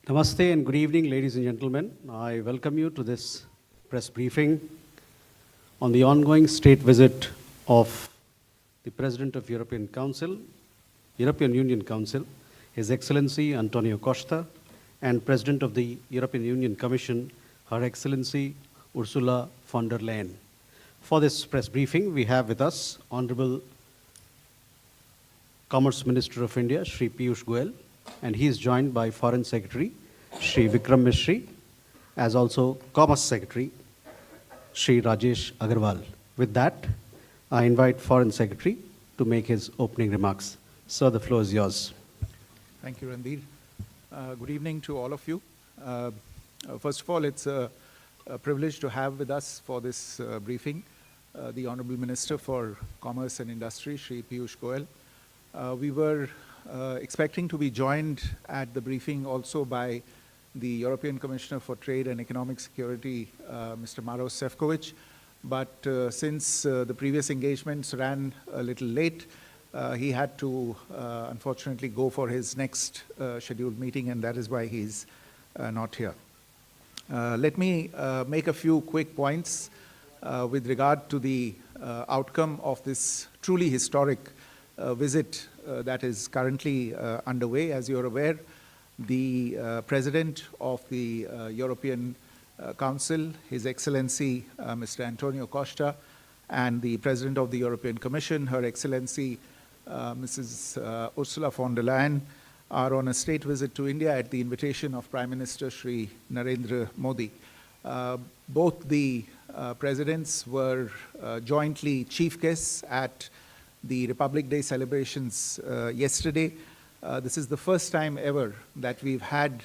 Namaste and good evening, ladies and gentlemen. I welcome you to this press briefing on the ongoing state visit of the President of European Union Council, His Excellency Antonio Costa, and President of the European Union Commission, Her Excellency Ursula von der Leyen. For this press briefing, we have with us Honorable Commerce Minister of India, Shri Piyush Goyal, and he is joined by Foreign Secretary, Shri Vikram Mishri, as also Commerce Secretary, Shri Rajesh Agarwal. With that, I invite Foreign Secretary to make his opening remarks. Sir, the floor is yours. Thank you, Randir. Good evening to all of you. First of all, it's a privilege to have with us for this briefing the Honorable Minister for Commerce and Industry, Shri Piyush Goyal. We were expecting to be joined at the briefing also by the European Commissioner for Trade and Economic Security, Mr. Maros Sefcovic, but since the previous engagements ran a little late, he had to unfortunately go for his next scheduled meeting, and that is why he's not here. Let me make a few quick points with regard to the outcome of this truly historic visit that is currently underway. As you're aware, the President of the European Council, His Excellency Mr. Antonio Costa, and the President of the European Commission, Her Excellency Mrs. Ursula von der Leyen, are on a state visit to India at the invitation of Prime Minister Shri Narendra Modi. Both the presidents were jointly chief guests at the Republic Day celebrations yesterday. This is the first time ever that we've had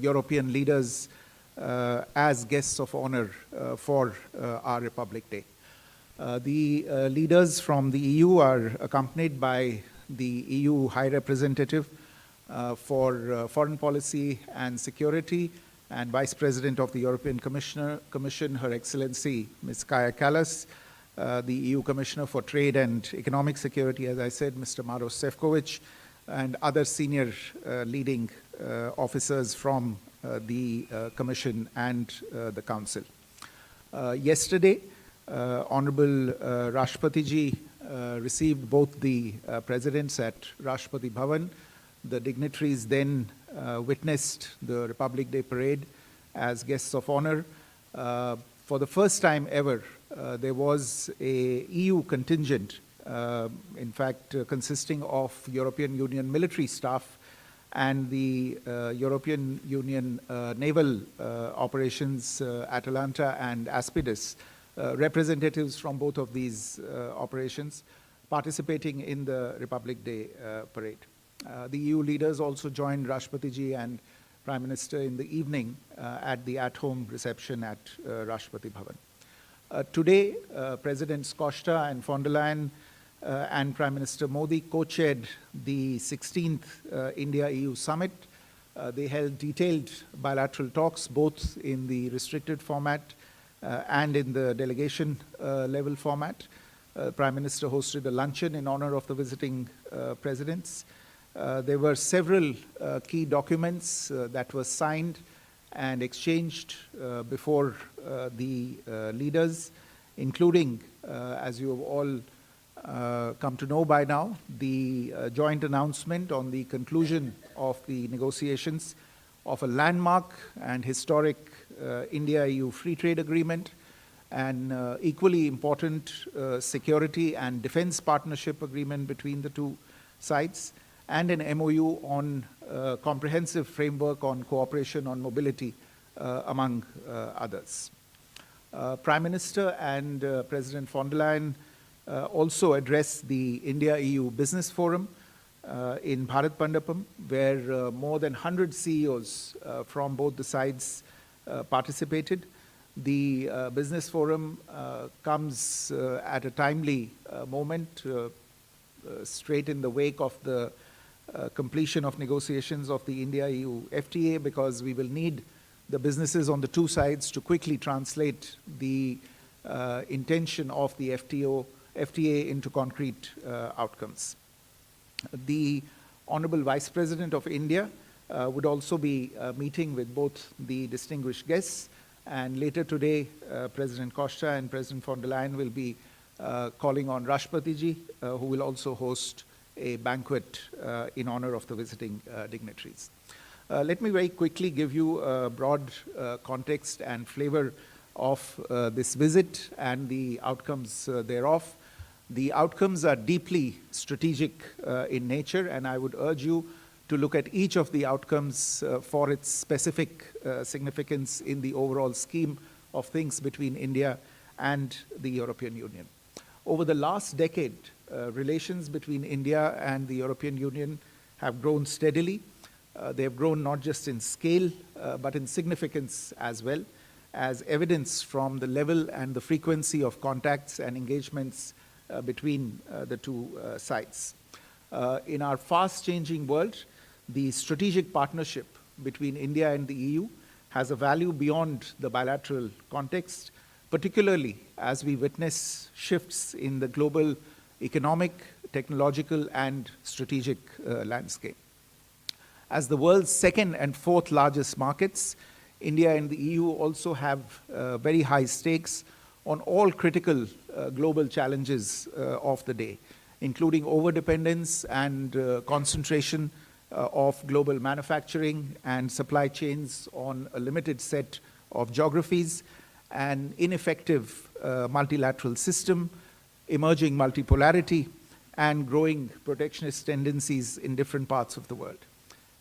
European leaders as guests of honor for our Republic Day. The leaders from the EU are accompanied by the EU High Representative for Foreign Policy and Security and Vice President of the European Commission, Her Excellency Ms. Kaja Kallas, the EU Commissioner for Trade and Economic Security, as I said, Mr. Maros Sefcovic, and other senior leading officers from the Commission and the Council. Yesterday, Honorable Rashtrapati Ji received both the presidents at Rashtrapati Bhavan. The dignitaries then witnessed the Republic Day parade as guests of honor. For the first time ever, there was a EU contingent, in fact, consisting of European Union military staff and the European Union naval operations, Atalanta and Aspidus, representatives from both of these operations participating in the Republic Day parade. The EU leaders also joined Rashtrapati Ji and Prime Minister in the evening at the at-home reception at Rashtrapati Bhavan. Today, Presidents Costa and von der Leyen and Prime Minister Modi co-chaired the 16th India-EU summit. They held detailed bilateral talks both in the restricted format and in the delegation level format. Prime Minister hosted a luncheon in honor of the visiting presidents. There were several key documents that were signed and exchanged before the leaders, including, as you have all come to know by now, the joint announcement on the conclusion of the negotiations of a landmark and historic India-EU free trade agreement, an equally important security and defense partnership agreement between the two sides, and an MOU on a comprehensive framework on cooperation on mobility, among others. Prime Minister and President von der Leyen also addressed the India-EU Business Forum in Bharat Mandapam, where more than 100 CEOs from both the sides participated. The Business Forum comes at a timely moment, straight in the wake of the completion of negotiations of the India-EU FTA, because we will need the businesses on the two sides to quickly translate the intention of the FTA into concrete outcomes. The Honorable Vice President of India would also be meeting with both the distinguished guests, and later today, President Costa and President von der Leyen will be calling on Rashtrapati ji, who will also host a banquet in honor of the visiting dignitaries. Let me very quickly give you a broad context and flavor of this visit and the outcomes thereof. The outcomes are deeply strategic in nature, and I would urge you to look at each of the outcomes for its specific significance in the overall scheme of things between India and the European Union. Over the last decade, relations between India and the European Union have grown steadily. They have grown not just in scale, but in significance as well, as evidence from the level and the frequency of contacts and engagements between the two sides. In our fast-changing world, the strategic partnership between India and the EU has a value beyond the bilateral context, particularly as we witness shifts in the global economic, technological, and strategic landscape. As the world's second and fourth largest markets, India and the EU also have very high stakes on all critical global challenges of the day, including overdependence and concentration of global manufacturing and supply chains on a limited set of geographies, an ineffective multilateral system, emerging multipolarity, and growing protectionist tendencies in different parts of the world.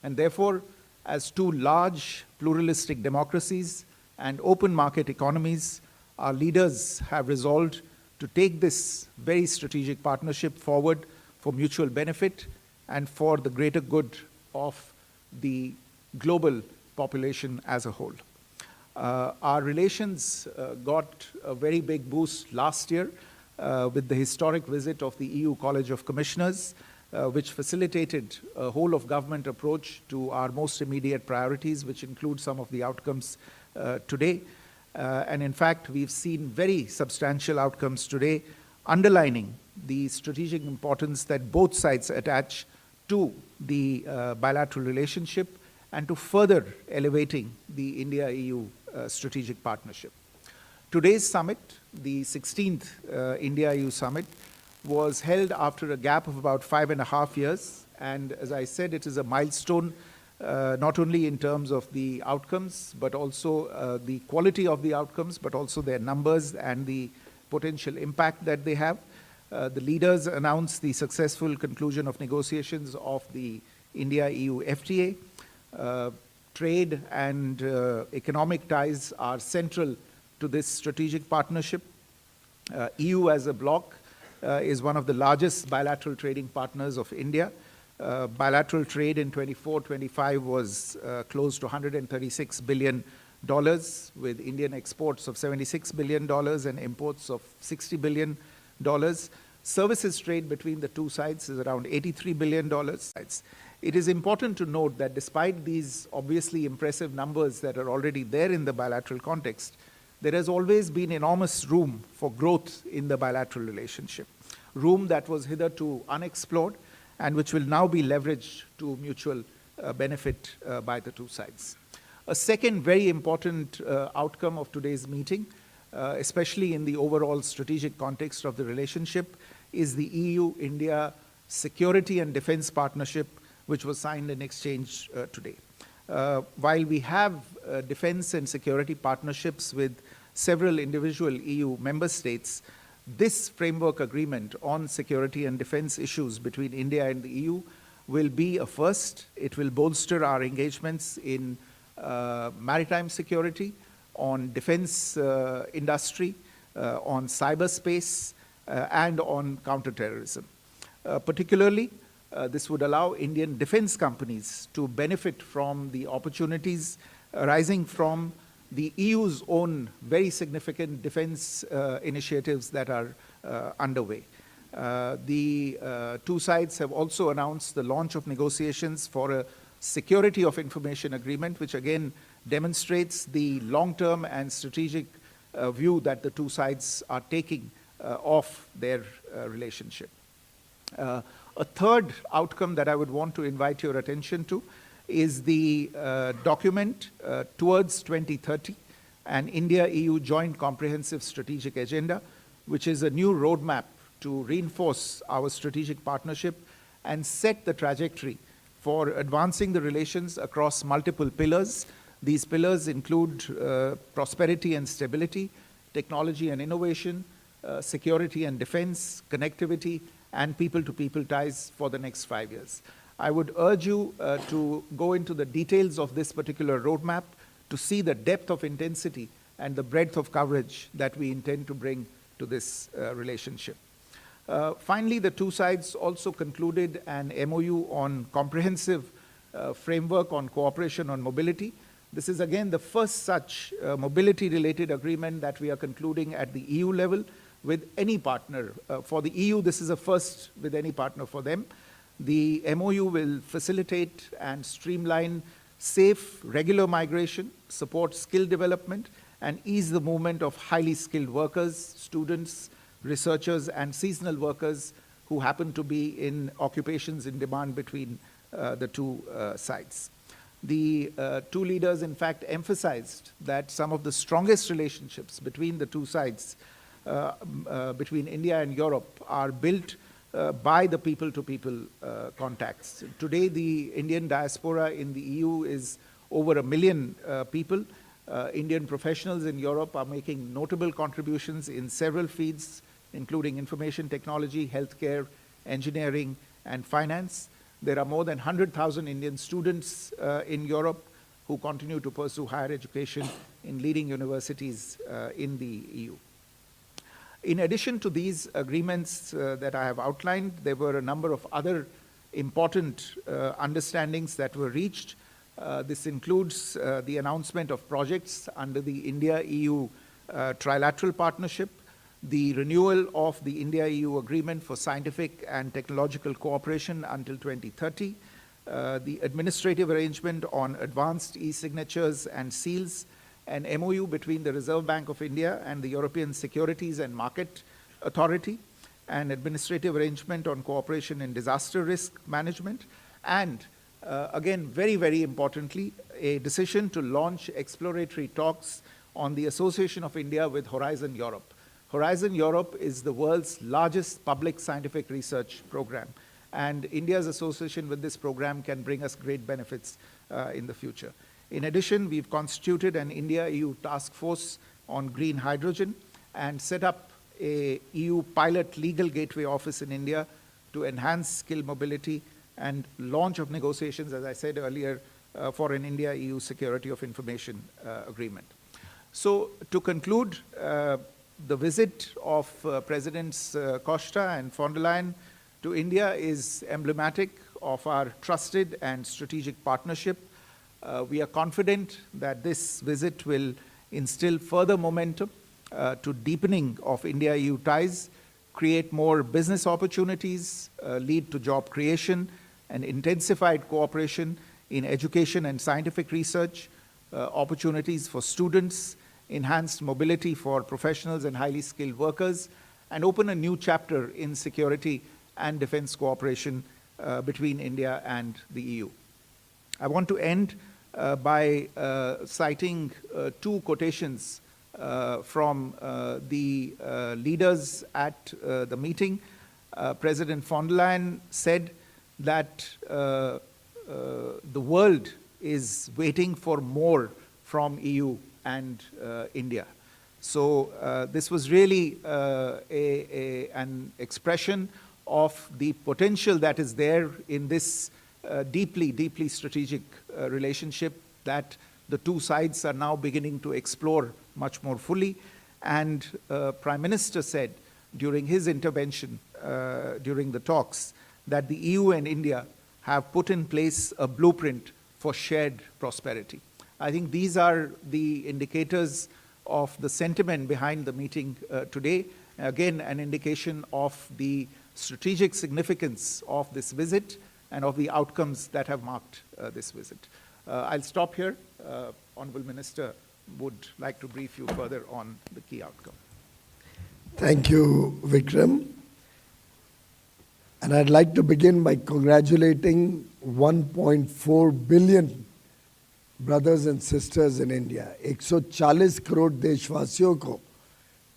And therefore, as two large pluralistic democracies and open market economies, our leaders have resolved to take this very strategic partnership forward for mutual benefit and for the greater good of the global population as a whole. Our relations got a very big boost last year with the historic visit of the EU College of Commissioners, which facilitated a whole-of-government approach to our most immediate priorities, which include some of the outcomes today. And in fact, we've seen very substantial outcomes today, underlining the strategic importance that both sides attach to the bilateral relationship and to further elevating the India-EU strategic partnership. Today's summit, the 16th India-EU summit, was held after a gap of about 5.5 years. And as I said, it is a milestone, not only in terms of the outcomes, but also the quality of the outcomes, but also their numbers and the potential impact that they have. The leaders announced the successful conclusion of negotiations of the India-EU FTA. Trade and economic ties are central to this strategic partnership. EU as a bloc is one of the largest bilateral trading partners of India. Bilateral trade in 24-25 was close to $136 billion, with Indian exports of $76 billion and imports of $60 billion. Services trade between the two sides is around $83 billion. It is important to note that despite these obviously impressive numbers that are already there in the bilateral context, there has always been enormous room for growth in the bilateral relationship, room that was hitherto unexplored and which will now be leveraged to mutual benefit by the two sides. A second very important outcome of today's meeting, especially in the overall strategic context of the relationship, is the EU-India Security and Defense Partnership, which was signed and exchanged today. While we have defense and security partnerships with several individual EU member states, this framework agreement on security and defense issues between India and the EU will be a first. It will bolster our engagements in maritime security, on defense industry, on cyberspace, and on counterterrorism. Particularly, this would allow Indian defense companies to benefit from the opportunities arising from the EU's own very significant defense initiatives that are underway. The two sides have also announced the launch of negotiations for a security of information agreement, which again demonstrates the long-term and strategic view that the two sides are taking of their relationship. A third outcome that I would want to invite your attention to is the document towards 2030, an India-EU Joint Comprehensive Strategic Agenda, which is a new roadmap to reinforce our strategic partnership and set the trajectory for advancing the relations across multiple pillars. These pillars include prosperity and stability, technology and innovation, security and defense, connectivity, and people-to-people ties for the next 5 years. I would urge you to go into the details of this particular roadmap to see the depth of intensity and the breadth of coverage that we intend to bring to this relationship. Finally, the two sides also concluded an MOU on comprehensive framework on cooperation on mobility. This is again the first such mobility-related agreement that we are concluding at the EU level with any partner. For the EU, this is a first with any partner for them. The MOU will facilitate and streamline safe, regular migration, support skill development, and ease the movement of highly skilled workers, students, researchers, and seasonal workers who happen to be in occupations in demand between the two sides. The two leaders, in fact, emphasized that some of the strongest relationships between the two sides, between India and Europe, are built by the people-to-people contacts. Today, the Indian diaspora in the EU is over 1 million people. Indian professionals in Europe are making notable contributions in several fields, including information technology, healthcare, engineering, and finance. There are more than 100,000 Indian students in Europe who continue to pursue higher education in leading universities in the EU. In addition to these agreements that I have outlined, there were a number of other important understandings that were reached. This includes the announcement of projects under the India-EU trilateral partnership, the renewal of the India-EU agreement for scientific and technological cooperation until 2030, the administrative arrangement on advanced e-signatures and seals, an MOU between the Reserve Bank of India and the European Securities and Market Authority, an administrative arrangement on cooperation in disaster risk management, and again, very, very importantly, a decision to launch exploratory talks on the association of India with Horizon Europe. Horizon Europe is the world's largest public scientific research program, and India's association with this program can bring us great benefits in the future. In addition, we've constituted an India-EU task force on green hydrogen and set up a EU pilot legal gateway office in India to enhance skill mobility and launch of negotiations, as I said earlier, for an India-EU security of information agreement. So to conclude, the visit of Presidents Costa and von der Leyen to India is emblematic of our trusted and strategic partnership. We are confident that this visit will instill further momentum to deepening of India-EU ties, create more business opportunities, lead to job creation, and intensified cooperation in education and scientific research, opportunities for students, enhanced mobility for professionals and highly skilled workers, and open a new chapter in security and defense cooperation between India and the EU. I want to end by citing two quotations from the leaders at the meeting. President von der Leyen said that the world is waiting for more from EU and India. So this was really an expression of the potential that is there in this deeply, deeply strategic relationship that the two sides are now beginning to explore much more fully. And Prime Minister said during his intervention during the talks that the EU and India have put in place a blueprint for shared prosperity. I think these are the indicators of the sentiment behind the meeting today. Again, an indication of the strategic significance of this visit and of the outcomes that have marked this visit. I'll stop here. Honorable Minister would like to brief you further on the key outcome. Thank you, Vikram. And I'd like to begin by congratulating 1.4 billion brothers and sisters in India. 140 crore देशवासियों को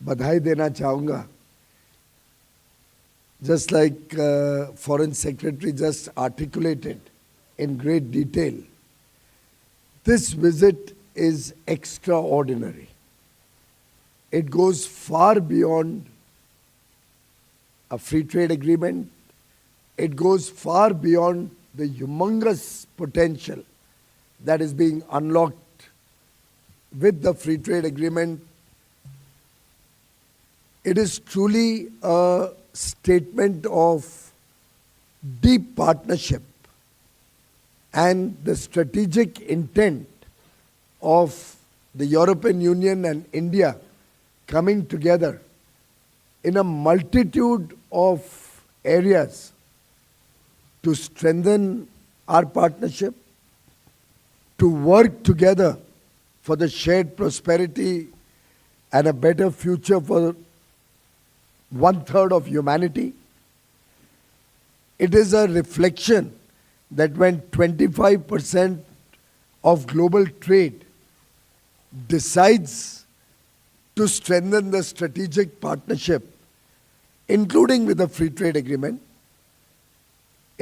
बधाई देना चाहूँगा. Just like Foreign Secretary just articulated in great detail, this visit is extraordinary. It goes far beyond a free trade agreement. It goes far beyond the humongous potential that is being unlocked with the free trade agreement. It is truly a statement of deep partnership and the strategic intent of the European Union and India coming together in a multitude of areas to strengthen our partnership, to work together for the shared prosperity and a better future for 1/3 of humanity. It is a reflection that when 25% of global trade decides to strengthen the strategic partnership, including with the free trade agreement,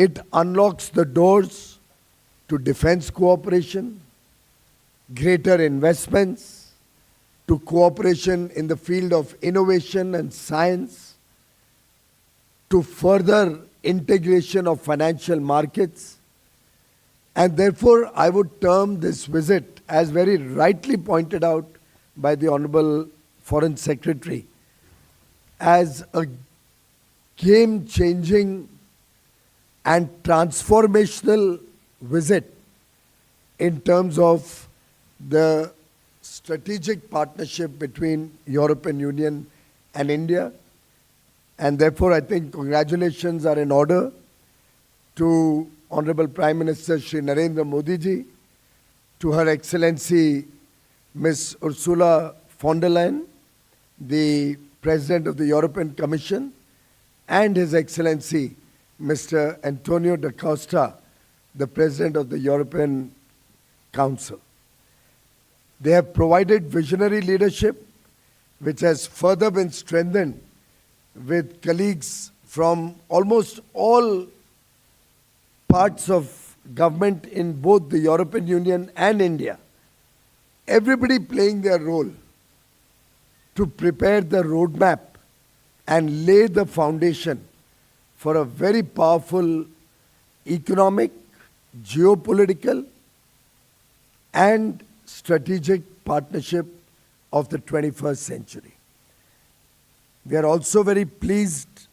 it unlocks the doors to defense cooperation, greater investments, to cooperation in the field of innovation and science, to further integration of financial markets. And therefore, I would term this visit, as very rightly pointed out by the Honorable Foreign Secretary, as a game-changing and transformational visit in terms of the strategic partnership between European Union and India. And therefore, I think congratulations are in order to Honorable Prime Minister Shri Narendra Modi ji, to Her Excellency Ms. Ursula von der Leyen, the President of the European Commission, and His Excellency Mr. Antonio da Costa, the President of the European Council. They have provided visionary leadership, which has further been strengthened with colleagues from almost all parts of government in both the European Union and India. Everybody playing their role to prepare the roadmap and lay the foundation for a very powerful economic, geopolitical, and strategic partnership of the 21st century. We are also very pleased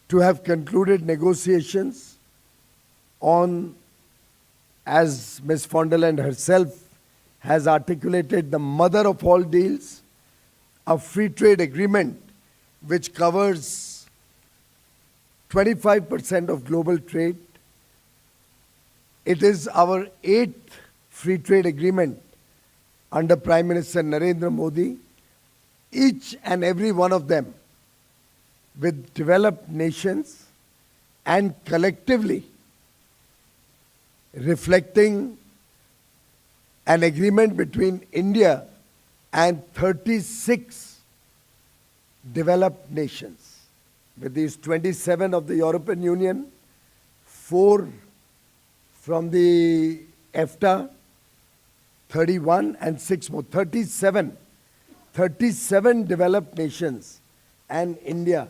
to have concluded negotiations on, as Ms. von der Leyen herself has articulated, the mother of all deals, a free trade agreement which covers 25% of global trade. It is our 8th free trade agreement under Prime Minister Narendra Modi, each and every one of them with developed nations and collectively reflecting an agreement between India and 36 developed nations. With these 27 of the European Union, 4 from the EFTA, 31 and 6 more, 37 developed nations and India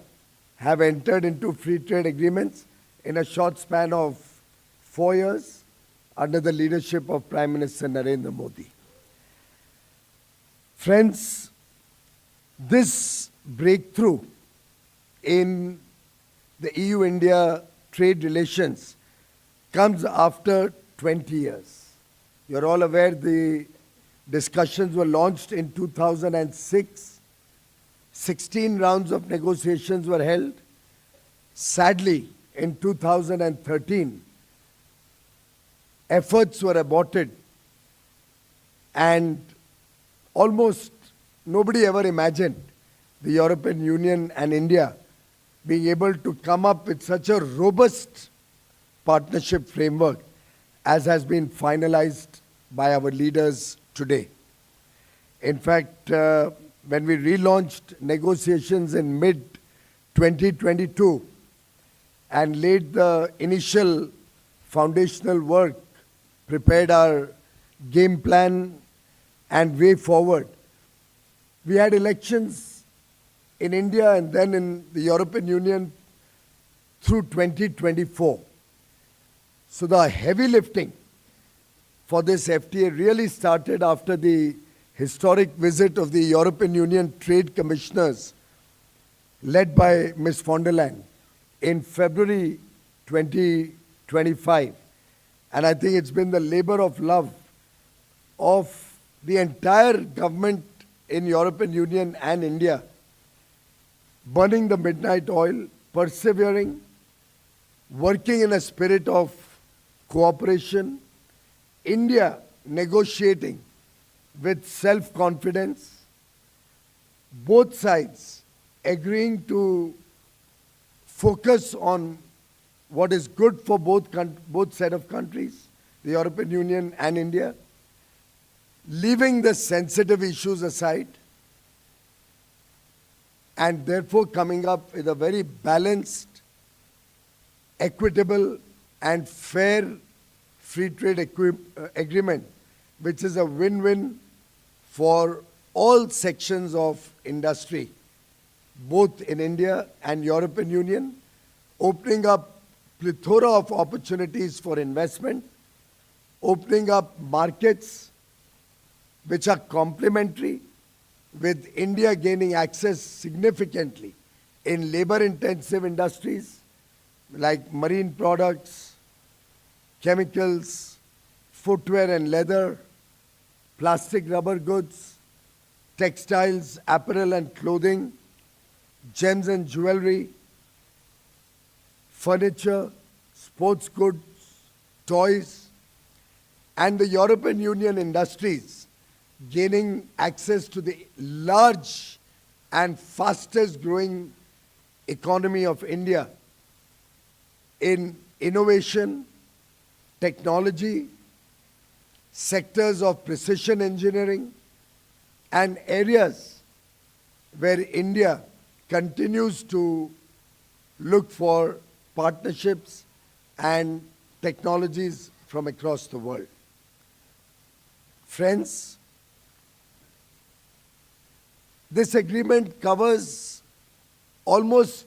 have entered into free trade agreements in a short span of 4 years under the leadership of Prime Minister Narendra Modi. Friends, this breakthrough in the EU-India trade relations comes after 20 years. You're all aware the discussions were launched in 2006. 16 rounds of negotiations were held. Sadly, in 2013, efforts were aborted and almost nobody ever imagined the European Union and India being able to come up with such a robust partnership framework as has been finalized by our leaders today. In fact, when we relaunched negotiations in mid 2022 and laid the initial foundational work, prepared our game plan and way forward, we had elections in India and then in the European Union through 2024. So the heavy lifting for this FTA really started after the historic visit of the European Union Trade Commissioners led by Ms. von der Leyen in February 2025. And I think it's been the labor of love of the entire government in European Union and India, burning the midnight oil, persevering, working in a spirit of cooperation, India negotiating with self-confidence, both sides agreeing to focus on what is good for both set of countries, the European Union and India, leaving the sensitive issues aside, and therefore coming up with a very balanced, equitable and fair free trade agreement, which is a win-win for all sections of industry, both in India and European Union, opening up plethora of opportunities for investment, opening up markets which are complementary, with India gaining access significantly in labor-intensive industries like marine products, chemicals, footwear and leather, plastic rubber goods, textiles, apparel and clothing, gems and jewelry, furniture, sports goods, toys, and the European Union industries gaining access to the large and fastest growing economy of India in innovation, technology, sectors of precision engineering, and areas where India continues to look for partnerships and technologies from across the world. Friends, this agreement covers almost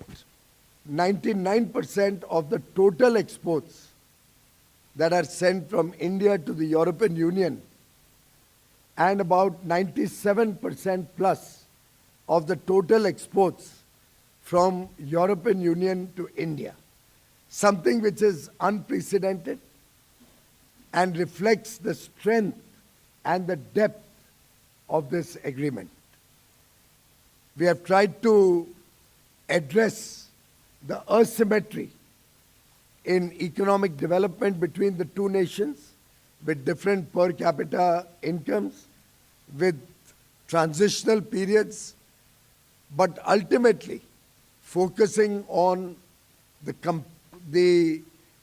99% of the total exports that are sent from India to the European Union, and about 97% plus of the total exports from European Union to India, something which is unprecedented and reflects the strength and the depth of this agreement. We have tried to address the asymmetry in economic development between the two nations with different per capita incomes, with transitional periods, but ultimately focusing on the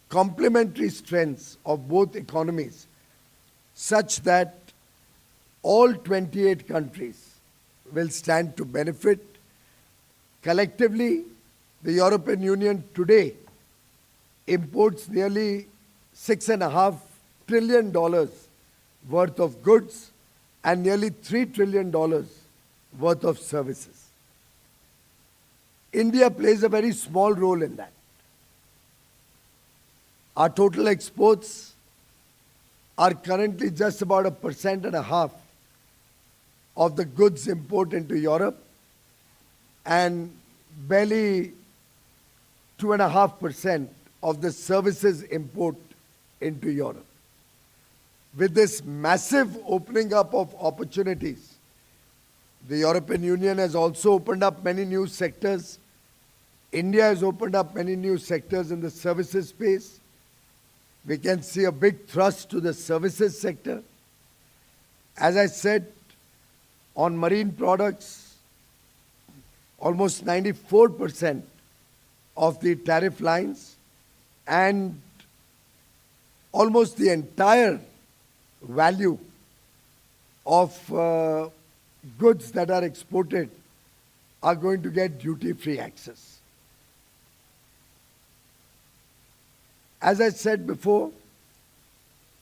complementary strengths of both economies, such that all 28 countries will stand to benefit. Collectively, the European Union today imports nearly $6.5 trillion worth of goods and nearly $3 trillion worth of services. India plays a very small role in that. Our total exports are currently just about 1.5% of the goods import into Europe, and barely 2.5% of the services import into Europe. With this massive opening up of opportunities, the European Union has also opened up many new sectors. India has opened up many new sectors in the services space. We can see a big thrust to the services sector. As I said, on marine products, almost 94% of the tariff lines, and almost the entire value of goods that are exported are going to get duty-free access. As I said before,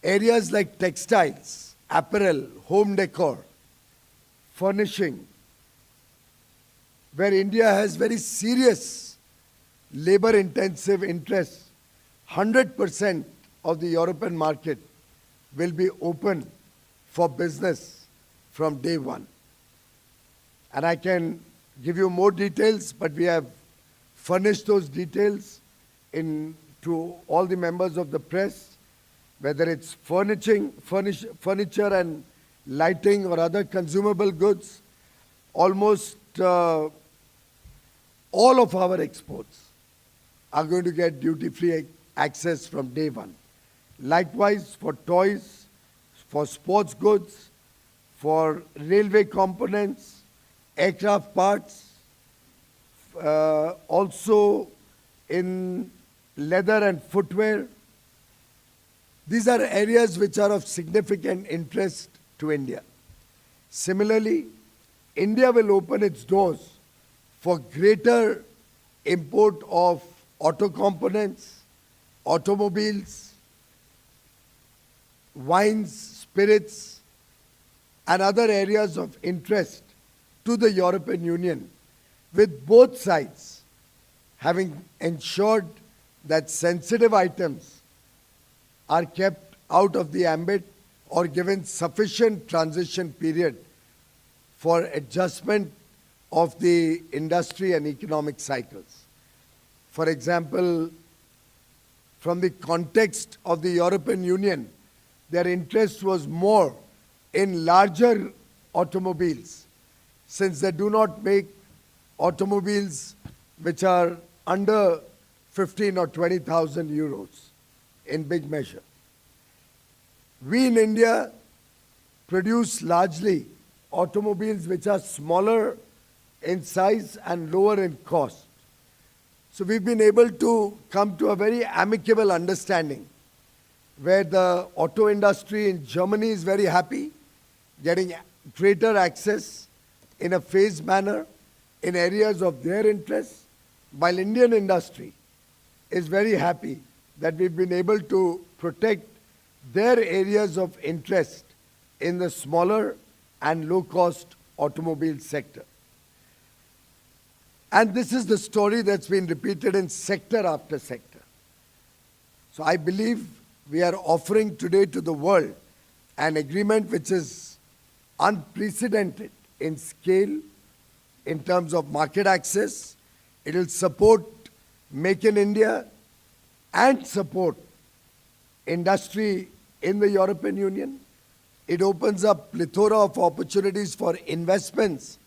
areas like textiles, apparel, home decor, furnishing, where India has very serious labor-intensive interests, 100% of the European market will be open for business from day one. And I can give you more details, but we have furnished those details to all the members of the press, whether it's furniture and lighting or other consumable goods. Almost all of our exports are going to get duty-free access from day one. Likewise, for toys, for sports goods, for railway components, aircraft parts, also in leather and footwear. These are areas which are of significant interest to India. Similarly, India will open its doors for greater import of auto components, automobiles, wines, spirits, and other areas of interest to the European Union, with both sides having ensured that sensitive items are kept out of the ambit or given sufficient transition period for adjustment of the industry and economic cycles. For example, from the context of the European Union, their interest was more in larger automobiles, since they do not make automobiles which are under 15 or 20,000 euros in big measure. We in India produce largely automobiles which are smaller in size and lower in cost. So we've been able to come to a very amicable understanding where the auto industry in Germany is very happy, getting greater access in a phased manner in areas of their interest, while Indian industry is very happy that we've been able to protect their areas of interest in the smaller and low-cost automobile sector. And this is the story that's been repeated in sector after sector. So I believe we are offering today to the world an agreement which is unprecedented in scale, in terms of market access. It will support Make in India and support industry in the European Union. It opens up plethora of opportunities for investments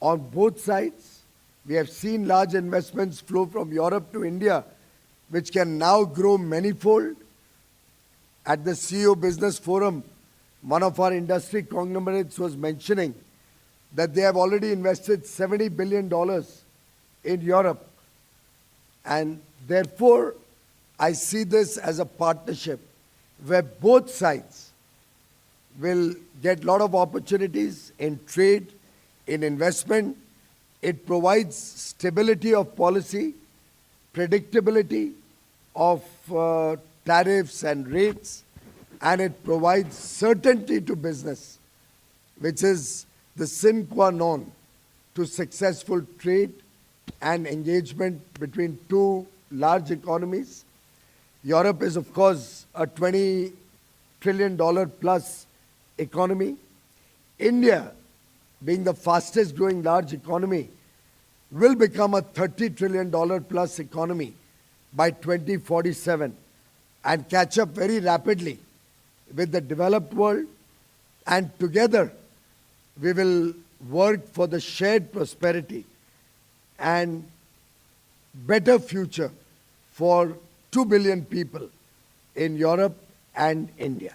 on both sides. We have seen large investments flow from Europe to India, which can now grow manifold. At the CEO Business Forum, one of our industry conglomerates was mentioning that they have already invested $70 billion in Europe. And therefore, I see this as a partnership where both sides will get a lot of opportunities in trade, in investment. It provides stability of policy, predictability of tariffs and rates, and it provides certainty to business, which is the sine qua non to successful trade and engagement between two large economies. Europe is, of course, a $20 trillion plus economy. India, being the fastest growing large economy, will become a $30 trillion plus economy by 2047 and catch up very rapidly with the developed world. And together, we will work for the shared prosperity and better future for 2 billion people in Europe and India.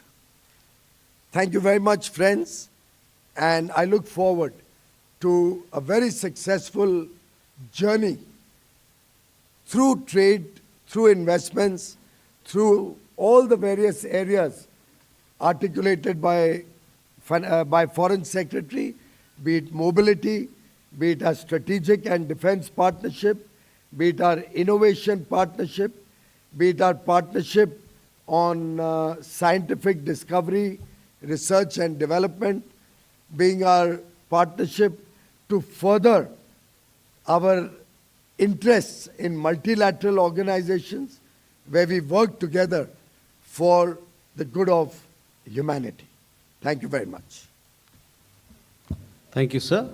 Thank you very much, friends, and I look forward to a very successful journey through trade, through investments, through all the various areas articulated by Foreign Secretary, be it mobility, be it our strategic and defense partnership, be it our innovation partnership, be it our partnership on scientific discovery, research and development, being our partnership to further our interests in multilateral organizations where we work together for the good of humanity. Thank you very much. Thank you, sir.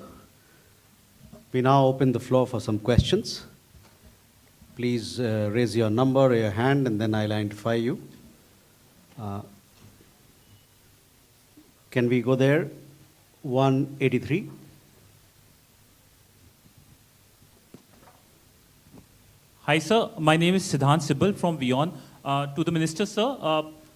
We now open the floor for some questions. Please raise your number or your hand and then I'll identify you. Can we go there? 183. Hi, sir. My name is Siddhant Sibal from Vion. To the Minister, sir,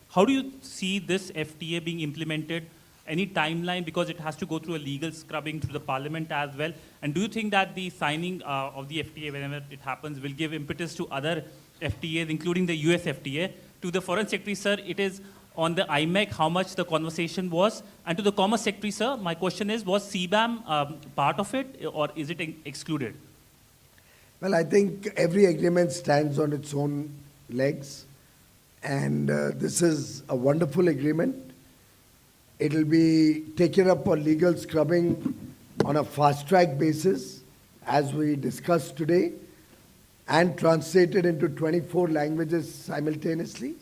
how do you see this FTA being implemented? Any timeline, because it has to go through a legal scrubbing through the Parliament as well? And do you think that the signing of the FTA, whenever it happens, will give impetus to other FTAs, including the US FTA? To the Foreign Secretary, sir, it is on the IMEC, how much the conversation was? And to the Commerce Secretary, sir, my question is, was CBAM part of it, or is it excluded? Well, I think every agreement stands on its own legs, and this is a wonderful agreement. It'll be taken up for legal scrubbing on a fast-track basis, as we discussed today, and translated into 24 languages simultaneously.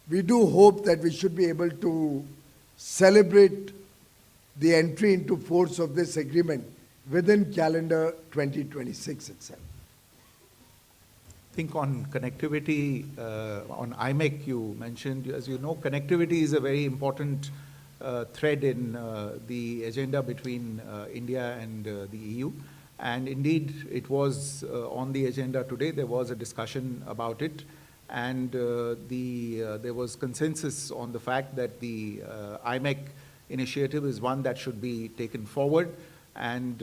We do hope that we should be able to celebrate the entry into force of this agreement within calendar 2026 itself. I think on connectivity, on IMEC you mentioned, as you know, connectivity is a very important thread in the agenda between India and the EU. And indeed, it was on the agenda today. There was a discussion about it. And there was consensus on the fact that the IMEC initiative is one that should be taken forward. And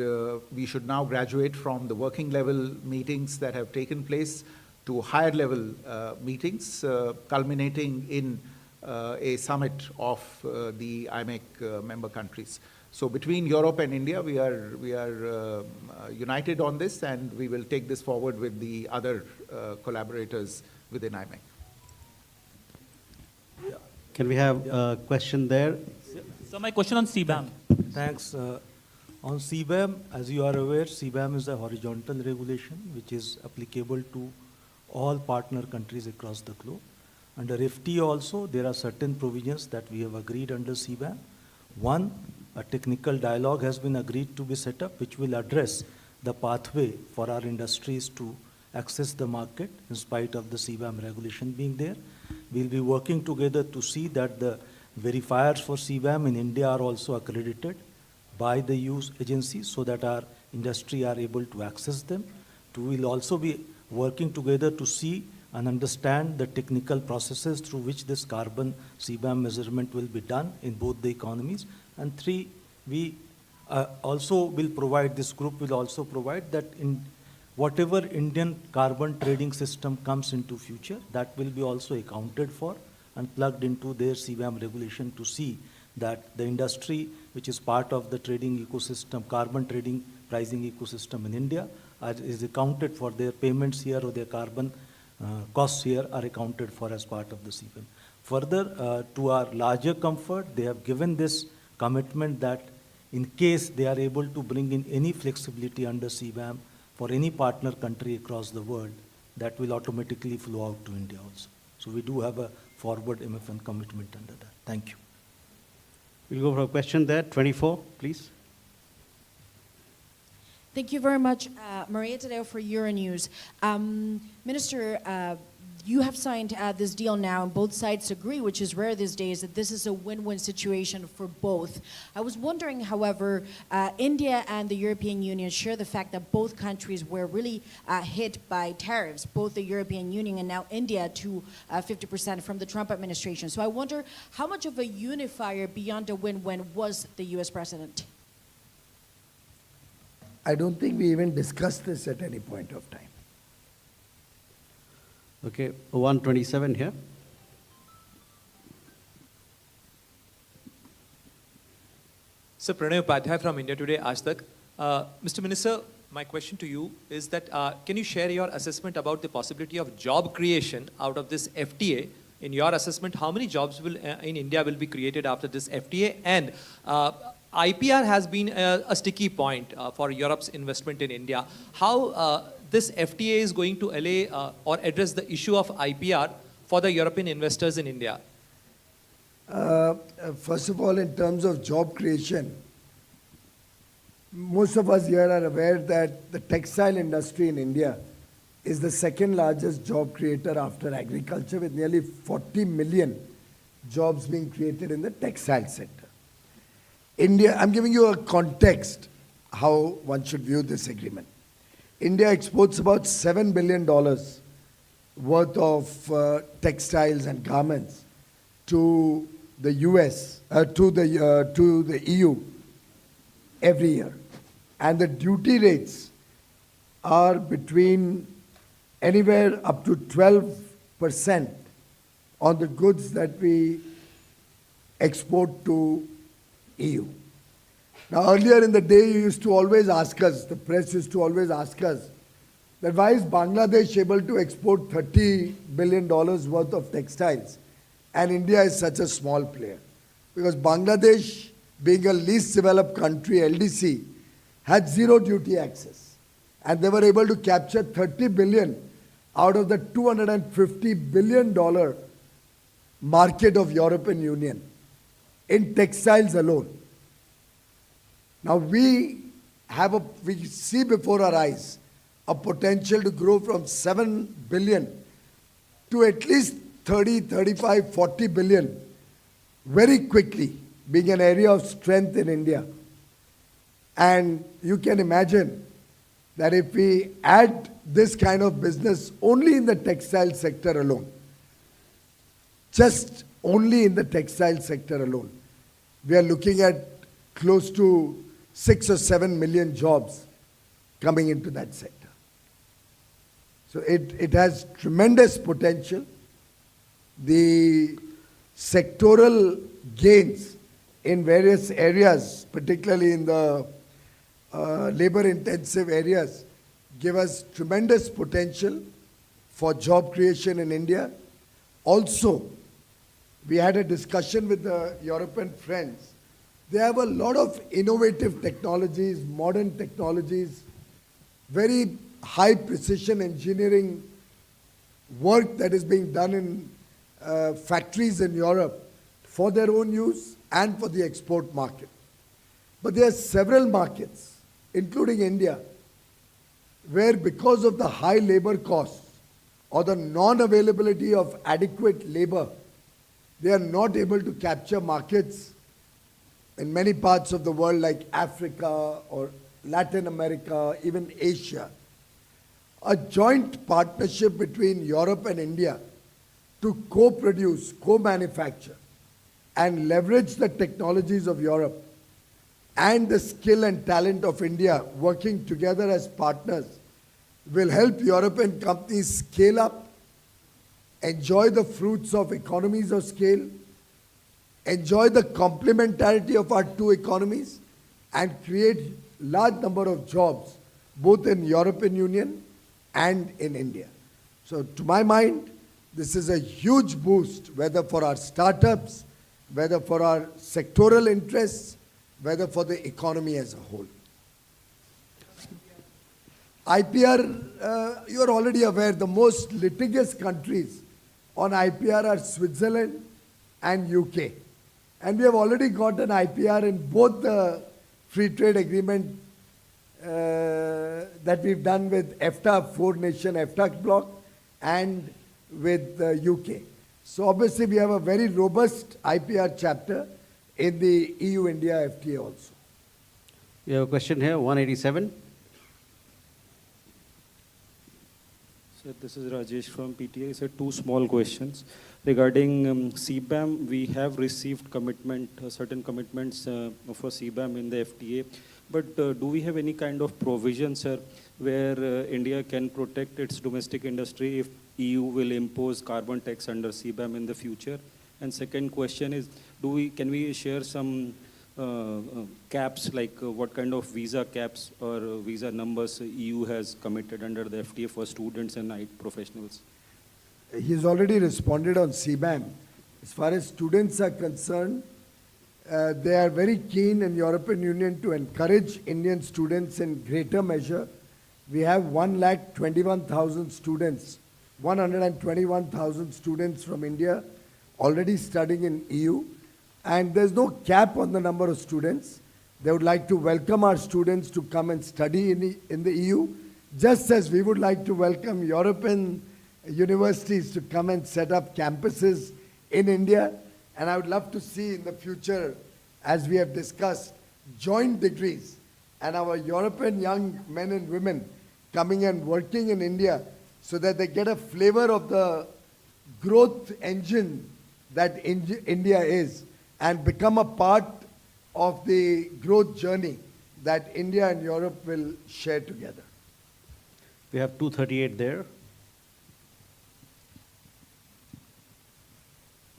we should now graduate from the working level meetings that have taken place to higher level meetings, culminating in a summit of the IMEC member countries. So between Europe and India, we are united on this, and we will take this forward with the other collaborators within IMEC. Can we have a question there? So my question on CBAM. Thanks. On CBAM, as you are aware, CBAM is a horizontal regulation which is applicable to all partner countries across the globe. Under FTA also, there are certain provisions that we have agreed under CBAM. One, a technical dialogue has been agreed to be set up, which will address the pathway for our industries to access the market in spite of the CBAM regulation being there. We'll be working together to see that the verifiers for CBAM in India are also accredited by the use agencies so that our industry are able to access them. We will also be working together to see and understand the technical processes through which this carbon CBAM measurement will be done in both the economies. And three, we also will provide, this group will also provide that in whatever Indian carbon trading system comes into future, that will be also accounted for and plugged into their CBAM regulation to see that the industry, which is part of the trading ecosystem, carbon trading pricing ecosystem in India, is accounted for. Their payments here or their carbon costs here are accounted for as part of the CBAM. Further, to our larger comfort, they have given this commitment that in case they are able to bring in any flexibility under CBAM for any partner country across the world, that will automatically flow out to India also. So we do have a forward MFN commitment under that. Thank you. We'll go for a question there. 24, please. Thank you very much, Maria Tadeo for Euronews. Minister, you have signed this deal now, and both sides agree, which is rare these days, that this is a win-win situation for both. I was wondering, however, India and the European Union share the fact that both countries were really hit by tariffs, both the European Union and now India to 50% from the Trump administration. So I wonder how much of a unifier beyond a win-win was the US president? I don't think we even discussed this at any point of time. Okay, 127 here. Sir, Pranay Upadhyay from India Today, Aaj Tak. Mr. Minister, my question to you is that can you share your assessment about the possibility of job creation out of this FTA? In your assessment, how many jobs will in India will be created after this FTA? And IPR has been a sticky point for Europe's investment in India. How this FTA is going to allay or address the issue of IPR for the European investors in India? First of all, in terms of job creation, most of us here are aware that the textile industry in India is the second largest job creator after agriculture, with nearly 40 million jobs being created in the textile sector. India, I'm giving you a context how one should view this agreement. India exports about $7 billion worth of textiles and garments to the US, to the EU every year. And the duty rates are between anywhere up to 12% on the goods that we export to EU. Now, earlier in the day, you used to always ask us, the press used to always ask us, that why is Bangladesh able to export $30 billion worth of textiles and India is such a small player? Because Bangladesh, being a least developed country, LDC, had zero duty access. And they were able to capture 30 billion out of the $250 billion market of European Union in textiles alone. Now we see before our eyes a potential to grow from 7 billion to at least 30, 35, 40 billion very quickly, being an area of strength in India. And you can imagine that if we add this kind of business only in the textile sector alone, just only in the textile sector alone, we are looking at close to 6 or 7 million jobs coming into that sector. So it has tremendous potential. The sectoral gains in various areas, particularly in the labor-intensive areas, give us tremendous potential for job creation in India. Also, we had a discussion with the European friends. They have a lot of innovative technologies, modern technologies, very high precision engineering work that is being done in factories in Europe for their own use and for the export market. But there are several markets, including India, where because of the high labor costs or the non-availability of adequate labor, they are not able to capture markets in many parts of the world like Africa or Latin America, even Asia. A joint partnership between Europe and India to co-produce, co-manufacture, and leverage the technologies of Europe and the skill and talent of India working together as partners will help European companies scale up, enjoy the fruits of economies of scale, enjoy the complementarity of our two economies, and create large number of jobs both in European Union and in India. So to my mind, this is a huge boost, whether for our startups, whether for our sectoral interests, whether for the economy as a whole. IPR, you are already aware, the most litigious countries on IPR are Switzerland and UK. And we have already got an IPR in both the free trade agreement that we've done with EFTA, four-nation EFTA bloc, and with the UK. So obviously we have a very robust IPR chapter in the EU-India FTA also. You have a question here, 187. Sir, this is Rajesh from PTA. Sir, two small questions. Regarding CBAM, we have received certain commitments for CBAM in the FTA. But do we have any kind of provision, sir, where India can protect its domestic industry if EU will impose carbon tax under CBAM in the future? And second question is, can we share some caps, like what kind of visa caps or visa numbers EU has committed under the FTA for students and IT professionals? He's already responded on CBAM. As far as students are concerned, they are very keen in European Union to encourage Indian students in greater measure. We have 121,000 students, 121,000 students from India already studying in EU. And there's no cap on the number of students. They would like to welcome our students to come and study in the EU, just as we would like to welcome European universities to come and set up campuses in India. And I would love to see in the future, as we have discussed, joint degrees and our European young men and women coming and working in India so that they get a flavor of the growth engine that India is, and become a part of the growth journey that India and Europe will share together. We have 238 there.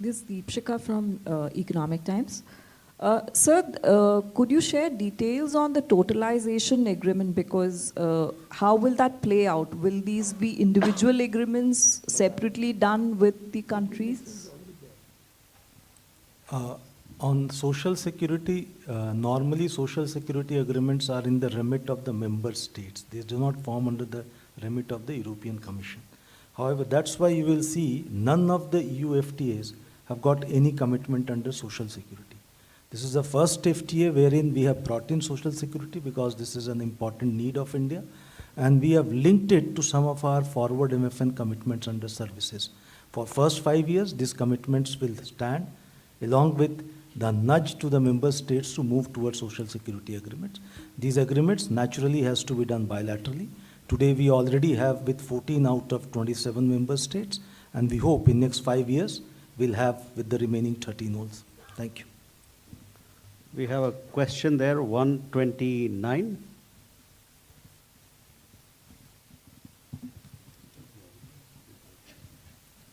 This is Deepshika from Economic Times. Sir, could you share details on the totalization agreement, because how will that play out? Will these be individual agreements separately done with the countries? On social security, normally social security agreements are in the remit of the member states. They do not form under the remit of the European Commission. However, that's why you will see none of the EU FTAs have got any commitment under social security. This is the first FTA wherein we have brought in social security because this is an important need of India, and we have linked it to some of our forward MFN commitments under services. For first 5 years, these commitments will stand, along with the nudge to the member states to move towards social security agreements. These agreements naturally has to be done bilaterally. Today we already have with 14 out of 27 member states, and we hope in next 5 years we'll have with the remaining 13 also. Thank you. We have a question there, 129.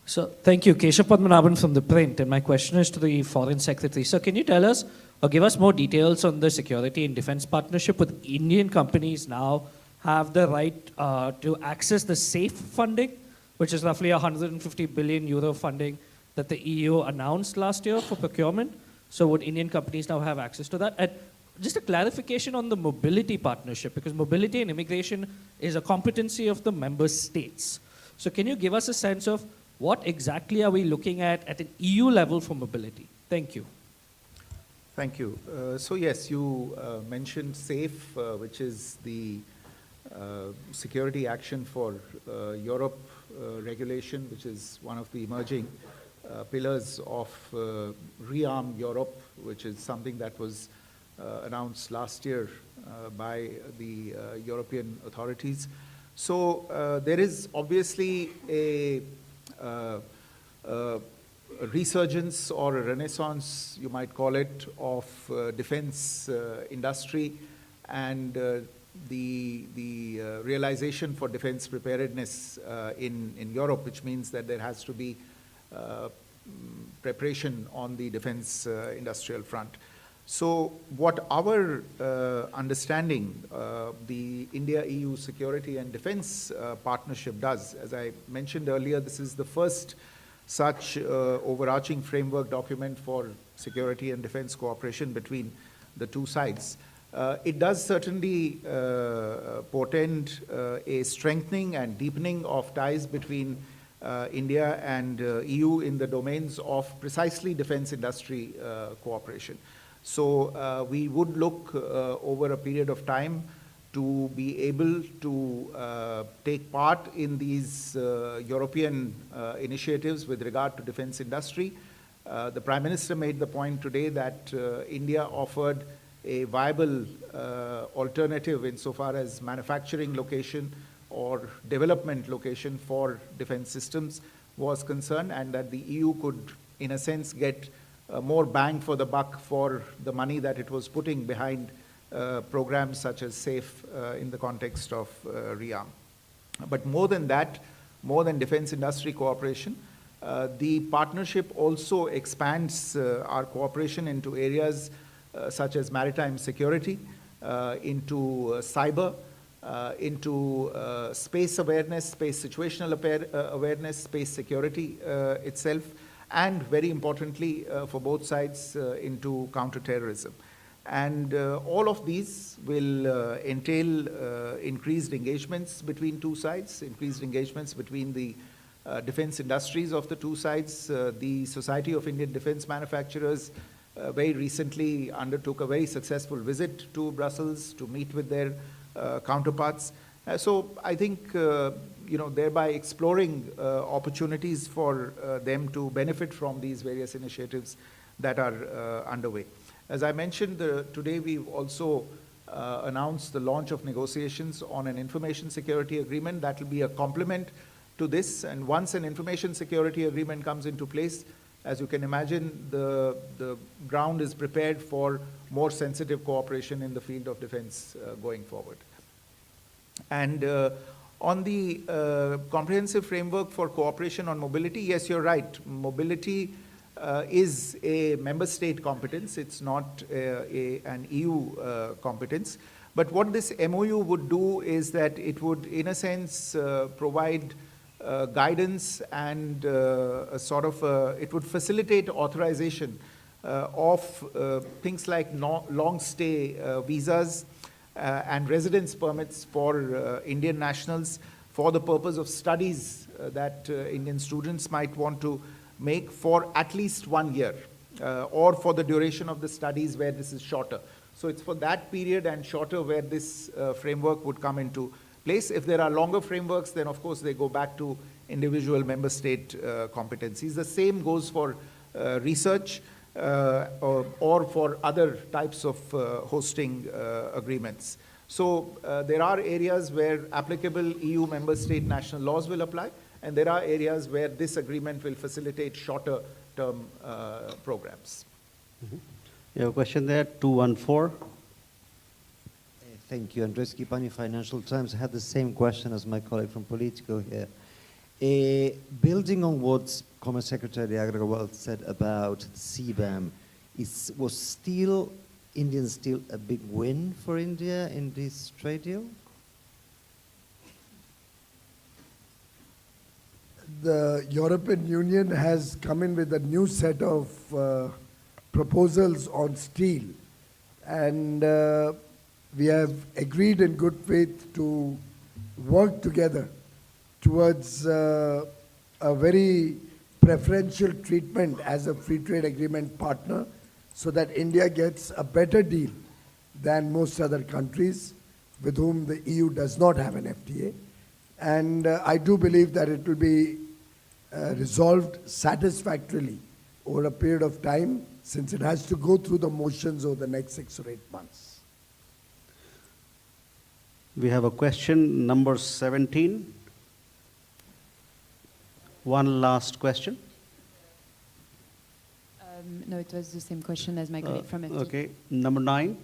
So, thank you. Keshav Padmanabhan from The Print, and my question is to the Foreign Secretary. So, can you tell us or give us more details on the security and defense partnership with Indian companies now have the right to access the SAFE funding, which is roughly 150 billion euro funding that the EU announced last year for procurement? So, would Indian companies now have access to that? And just a clarification on the mobility partnership, because mobility and immigration is a competency of the member states. So, can you give us a sense of what exactly are we looking at an EU level for mobility? Thank you. Thank you. So yes, you mentioned SAFE, which is the security action for Europe regulation, which is one of the emerging pillars of Rearm Europe, which is something that was announced last year by the European authorities. So there is obviously a resurgence or a renaissance, you might call it, of defense industry, and the realization for defense preparedness in Europe, which means that there has to be preparation on the defense industrial front. So what our understanding, the India-EU security and defense partnership does, as I mentioned earlier, this is the first such overarching framework document for security and defense cooperation between the two sides. It does certainly portend a strengthening and deepening of ties between India and EU in the domains of precisely defense industry cooperation. So we would look over a period of time to be able to take part in these European initiatives with regard to defense industry. The Prime Minister made the point today that India offered a viable alternative insofar as manufacturing location or development location for defense systems was concerned, and that the EU could, in a sense, get more bang for the buck for the money that it was putting behind programs such as SAFE in the context of REARM. But more than that, more than defense industry cooperation, the partnership also expands our cooperation into areas such as maritime security, into cyber, into space awareness, space situational awareness, space security itself, and very importantly for both sides into counterterrorism. And all of these will entail increased engagements between two sides, increased engagements between the defense industries of the two sides. The Society of Indian Defense Manufacturers very recently undertook a very successful visit to Brussels to meet with their counterparts. So I think, thereby exploring opportunities for them to benefit from these various initiatives that are underway. As I mentioned, today we've also announced the launch of negotiations on an information security agreement that will be a complement to this. And once an information security agreement comes into place, as you can imagine, the ground is prepared for more sensitive cooperation in the field of defense going forward. And on the comprehensive framework for cooperation on mobility, yes, you're right. Mobility is a member state competence. It's not an EU competence. But what this MOU would do is that it would, in a sense, provide guidance and it would facilitate authorization of things like long stay visas and residence permits for Indian nationals for the purpose of studies that Indian students might want to make for at least 1 year or for the duration of the studies where this is shorter. So it's for that period and shorter where this framework would come into place. If there are longer frameworks, then of course they go back to individual member state competencies. The same goes for research or for other types of hosting agreements. So there are areas where applicable EU member state national laws will apply, and there are areas where this agreement will facilitate shorter term programs. Mm-hmm. You have a question there, 214. Thank you. Andres Kipani, Financial Times. I had the same question as my colleague from Politico here. Building on what Commerce Secretary Agrawal said about CBAM, was Indian still a big win for India in this trade deal? The European Union has come in with a new set of proposals on steel, and we have agreed in good faith to work together towards a very preferential treatment as a free trade agreement partner, so that India gets a better deal than most other countries with whom the EU does not have an FTA. And I do believe that it will be resolved satisfactorily over a period of time, since it has to go through the motions over the next 6 or 8 months. We have a question, number 17. One last question. No, it was the same question as my colleague from FT. Okay, number 9.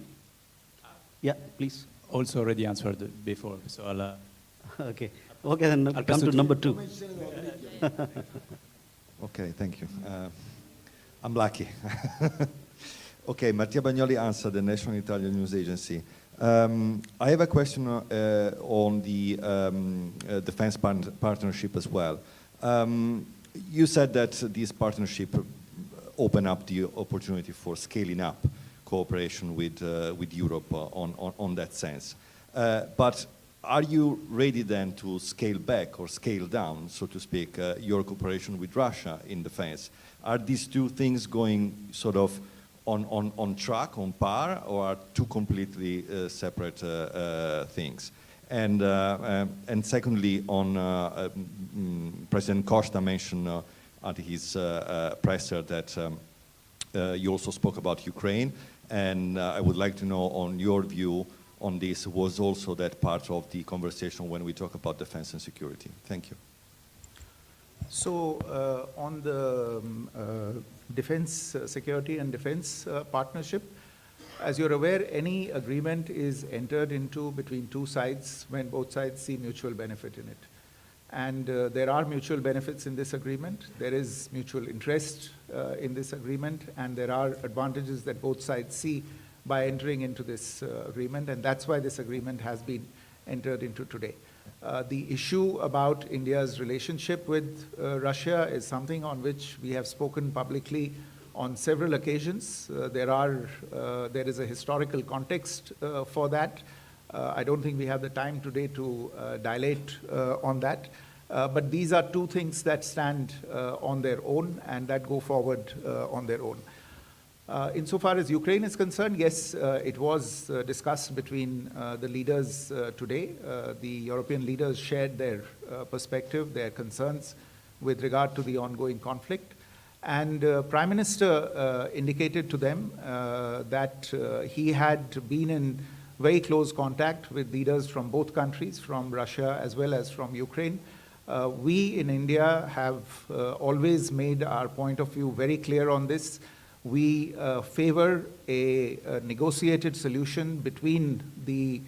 Yeah, please. Also already answered before, so I'll... Okay, then come to number 2. Okay, thank you. I'm lucky. Okay, Mattia Bagnoli answered, the National Italian News Agency. I have a question on the defense partnership as well. You said that this partnership opened up the opportunity for scaling up cooperation with Europe on that sense. But are you ready then to scale back or scale down, so to speak, your cooperation with Russia in defense? Are these two things going sort of on track, on par, or are two completely separate things? And secondly, on President Costa mentioned at his presser that you also spoke about Ukraine, and I would like to know, on your view, on this was also that part of the conversation when we talk about defense and security. Thank you. So on the defense, security and defense partnership, as you're aware, any agreement is entered into between two sides when both sides see mutual benefit in it. And there are mutual benefits in this agreement. There is mutual interest in this agreement, and there are advantages that both sides see by entering into this agreement, and that's why this agreement has been entered into today. The issue about India's relationship with Russia is something on which we have spoken publicly on several occasions. There is a historical context for that. I don't think we have the time today to dilate on that. But these are two things that stand on their own and that go forward on their own. Insofar as Ukraine is concerned, yes, it was discussed between the leaders today. The European leaders shared their perspective, their concerns with regard to the ongoing conflict. And Prime Minister indicated to them that he had been in very close contact with leaders from both countries, from Russia as well as from Ukraine. We in India have always made our point of view very clear on this. We favor a negotiated solution between the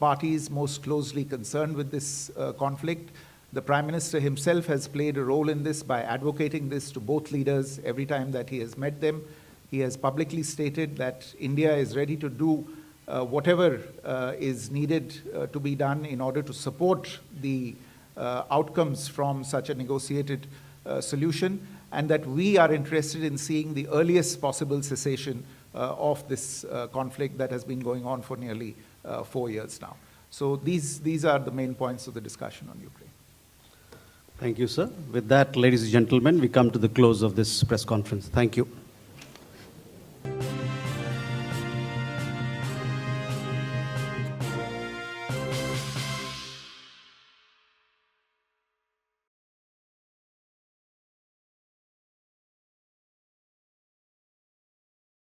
parties most closely concerned with this conflict. The Prime Minister himself has played a role in this by advocating this to both leaders every time that he has met them. He has publicly stated that India is ready to do whatever is needed to be done in order to support the outcomes from such a negotiated solution, and that we are interested in seeing the earliest possible cessation of this conflict that has been going on for nearly 4 years now. So these are the main points of the discussion on Ukraine. Thank you, sir. With that, ladies and gentlemen, we come to the close of this press conference. Thank you.